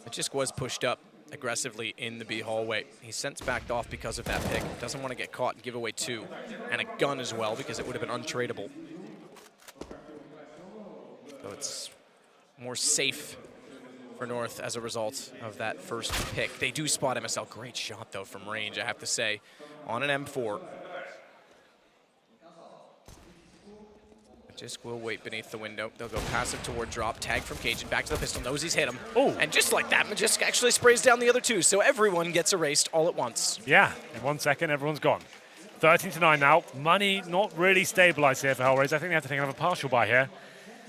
HengyG was pushed up aggressively in the B hallway. He's since backed off because of that pick. Doesn't want to get caught and give away 2. And a gun as well, because it would have been untradeable. So it's more safe for North as a result of that first pick. They do spot MSL. Great shot, though, from range, I have to say, on an M4. HengyG will wait beneath the window. They'll go passive toward drop. Tag from Cajun. Back to the pistol. Knows he's hit him. Ooh. And just like that, HengyG actually sprays down the other 2. So everyone gets erased all at once. Yeah, in 1 second, everyone's gone. 13-9 now. Money not really stabilized here for HellRaisers. I think they have to take another partial buy here.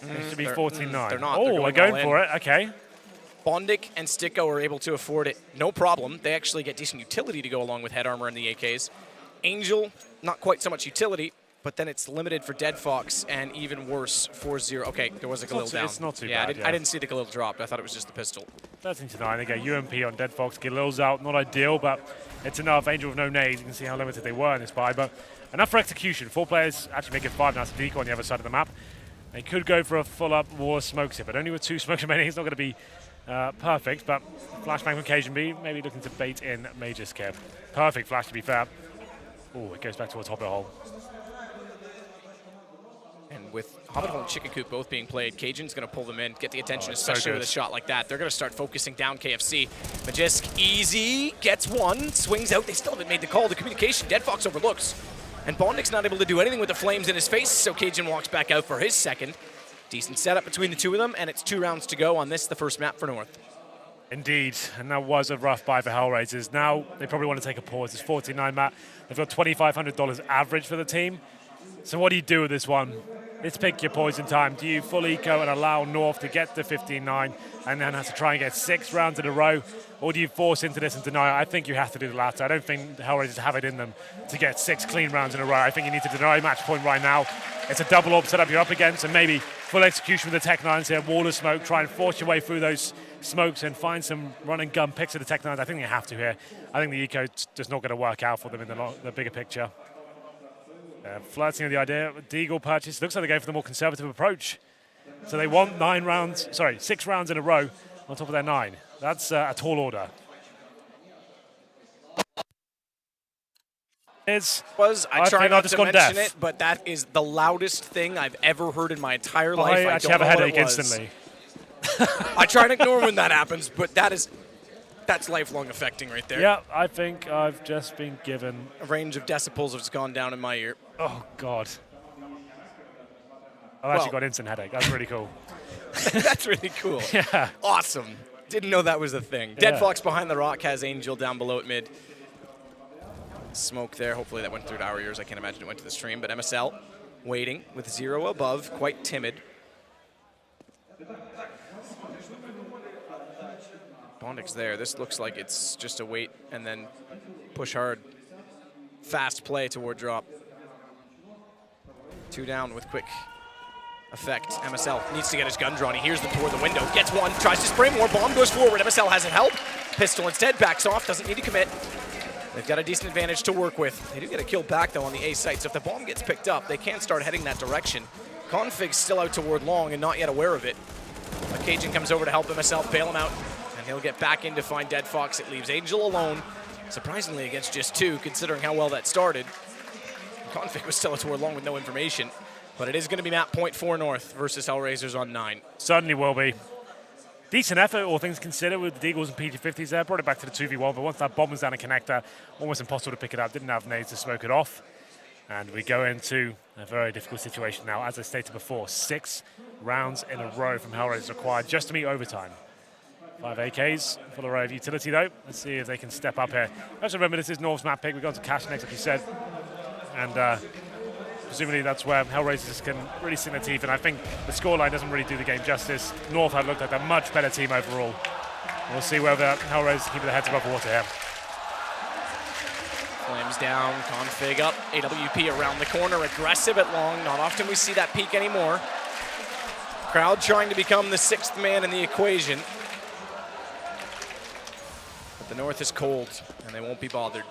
It should be 14-9. They're not. Oh, they're going for it. Okay. Bondic and Sticko are able to afford it, no problem. They actually get decent utility to go along with head armor and the AKs. Angel, not quite so much utility, but then it's limited for Dead Fox, and even worse, 4-0. Okay, there was a Galil down. It's not too bad. Yeah, I didn't see the Galil drop. I thought it was just the pistol. 13-9. They get UMP on Dead Fox. Galil's out. Not ideal, but it's enough. Angel with no nades. You can see how limited they were in this buy, but enough for execution. 4 players actually make it 5 now. It's a decoy on the other side of the map. They could go for a full-up war smokes here, but only with 2 smokes remaining. It's not going to be perfect, but flashbang from HengyG, maybe looking to bait in Major Scare. Perfect flash, to be fair. Oh, it goes back towards Hobbit Hole. And with Hobbit Hole and Chicken Coop both being played, HengyG's going to pull them in, get the attention, so especially with a shot like that. They're going to start focusing down KFC. HengyG easy, gets 1, swings out. They still haven't made the call. The communication, Dead Fox overlooks. And Bondic's not able to do anything with the flames in his face, so HengyG walks back out for his second. Decent setup between the 2 of them, and it's 2 rounds to go on this, the first map for North. Indeed, and that was a rough buy for HellRaisers. Now they probably want to take a pause. It's 14-9 map. They've got $2,500 average for the team. So what do you do with this one? Let's pick your poison time. Do you full eco and allow North to get to 15-9 and then have to try and get 6 rounds in a row? Or do you force into this and deny it? I think you have to do the latter. I don't think HellRaisers have it in them to get 6 clean rounds in a row. I think you need to deny match point right now. It's a double AWP setup you're up against, and maybe full execution with the Tech 9s here, wall of smoke, try and force your way through those smokes and find some run and gun picks of the Tech 9s. I think you have to here. I think the eco just not going to work out for them in the bigger picture. Flirting with the idea of a Deagle purchase. Looks like they're going for the more conservative approach. So they want 6 rounds in a row on top of their 9. That's a tall order. I try not to mention it, but that is the loudest thing I've ever heard in my entire life. I actually have a headache instantly. I try and ignore when that happens, but that's lifelong affecting right there. Yeah, I think I've just been given a range of decibels has gone down in my ear. Oh, God. I've actually got instant headache. That's really cool. That's really cool. Yeah. Awesome. Didn't know that was a thing. Yeah. Dead Fox behind the rock has Angel down below at mid. Smoke there. Hopefully that went through to our ears. I can't imagine it went to the stream. But MSL waiting with 0 above, quite timid. Bondic's there. This looks like it's just a wait and then push hard. Fast play toward drop. 2 down with quick effect. MSL needs to get his gun drawn. He hears them toward the window. Gets 1, tries to spray more. Bomb goes forward. MSL hasn't helped. Pistol instead backs off. Doesn't need to commit. They've got a decent advantage to work with. They do get a kill back, though, on the A site. So if the bomb gets picked up, they can start heading that direction. Config's still out toward long and not yet aware of it. But HengyG comes over to help MSL bail him out. And he'll get back in to find Dead Fox. It leaves Angel alone. Surprisingly against just 2, considering how well that started. Config was still a tour long with no information. But it is going to be map point 4 North versus HellRaisers on 9. Certainly will be. Decent effort, all things considered, with the Deagles and PG-50s there. Brought it back to the 2v1, but once that bomb was down a connector, almost impossible to pick it up. Didn't have nades to smoke it off. And we go into a very difficult situation now. As I stated before, 6 rounds in a row from HellRaisers required just to meet overtime. 5 AKs for the array of utility, though. Let's see if they can step up here. Also remember, this is North's map pick. We've gone to Cash next, like you said. And presumably that's where HellRaisers can really sink their teeth. And I think the scoreline doesn't really do the game justice. North have looked like a much better team overall. We'll see whether HellRaisers keep their heads above water here. Flames down, config up, AWP around the corner, aggressive at long. Not often we see that peak anymore. Crowd trying to become the 6th man in the equation. But the North is cold, and they won't be bothered.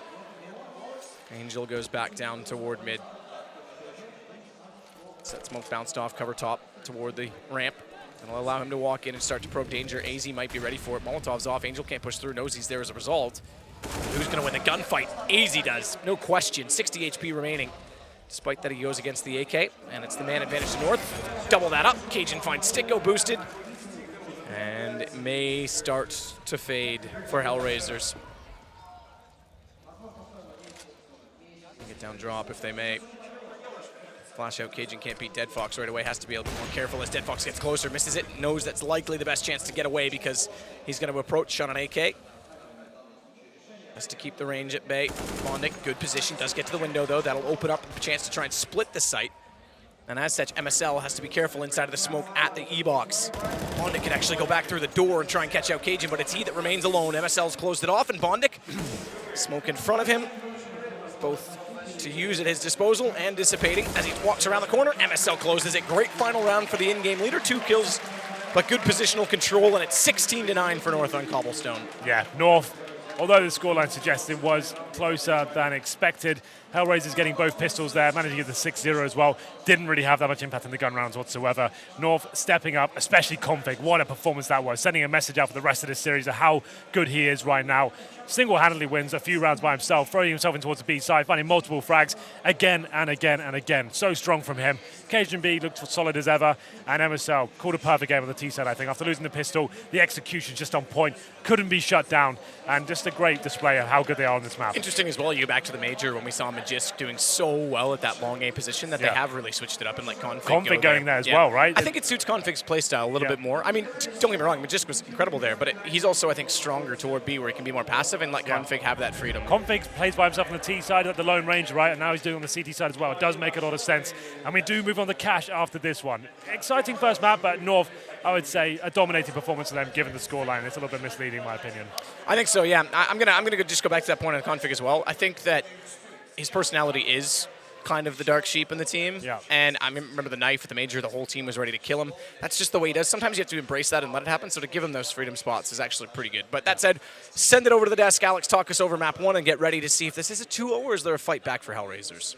Angel goes back down toward mid. Set smoke bounced off cover top toward the ramp. That'll allow him to walk in and start to probe danger. AZ might be ready for it. Molotov's off. Angel can't push through. Knows he's there as a result. Who's going to win the gunfight? AZ does. No question. 60 HP remaining. Despite that, he goes against the AK. And it's the man advantage to North. Double that up. Cajun finds Sticko boosted. And it may start to fade for HellRaisers. Get down drop if they may. Flash out, Cajun can't beat Dead Fox right away. Has to be a little bit more careful as Dead Fox gets closer. Misses it, knows that's likely the best chance to get away because he's going to approach on an AK. Has to keep the range at bay. Bondic, good position, does get to the window though. That'll open up a chance to try and split the site. And as such, MSL has to be careful inside of the smoke at the E-box. Bondic can actually go back through the door and try and catch out Cajun, but it's he that remains alone. MSL's closed it off, and Bondic, smoke in front of him. Both to use at his disposal and dissipating as he walks around the corner. MSL closes it. Great final round for the in-game leader. 2 kills, but good positional control, and it's 16-9 for North on cobblestone. Yeah, North, although the scoreline suggests it was closer than expected. HellRaisers getting both pistols there, managing to get the 6-0 as well. Didn't really have that much impact in the gun rounds whatsoever. North stepping up, especially Config. What a performance that was. Sending a message out for the rest of this series of how good he is right now. Single-handedly wins a few rounds by himself, throwing himself in towards the B side, finding multiple frags again and again and again. So strong from him. Cajun B looked solid as ever, and MSL called a perfect game on the T side, I think. After losing the pistol, the execution just on point, couldn't be shut down, and just a great display of how good they are on this map. Interesting as well, you go back to the major when we saw Magisk doing so well at that long game position that they have really switched it up and let Config going there as well, right? I think it suits Config's playstyle a little bit more. I mean, don't get me wrong, Magisk was incredible there, but he's also, I think, stronger toward B where he can be more passive and let Config have that freedom. Config plays by himself on the T side at the Lone Ranger, right? And now he's doing on the CT side as well. It does make a lot of sense. And we do move on to Cash after this one. Exciting first map, but North, I would say, a dominating performance for them given the scoreline. It's a little bit misleading, in my opinion. I think so, yeah. I'm gonna just go back to that point on Config as well. I think that his personality is kind of the dark sheep in the team. Yeah. And I remember the knife at the major, the whole team was ready to kill him. That's just the way he does. Sometimes you have to embrace that and let it happen. So to give him those freedom spots is actually pretty good. But that said, send it over to the desk. Alex, talk us over map 1 and get ready to see if this is a 2-0 or is there a fight back for HellRaisers?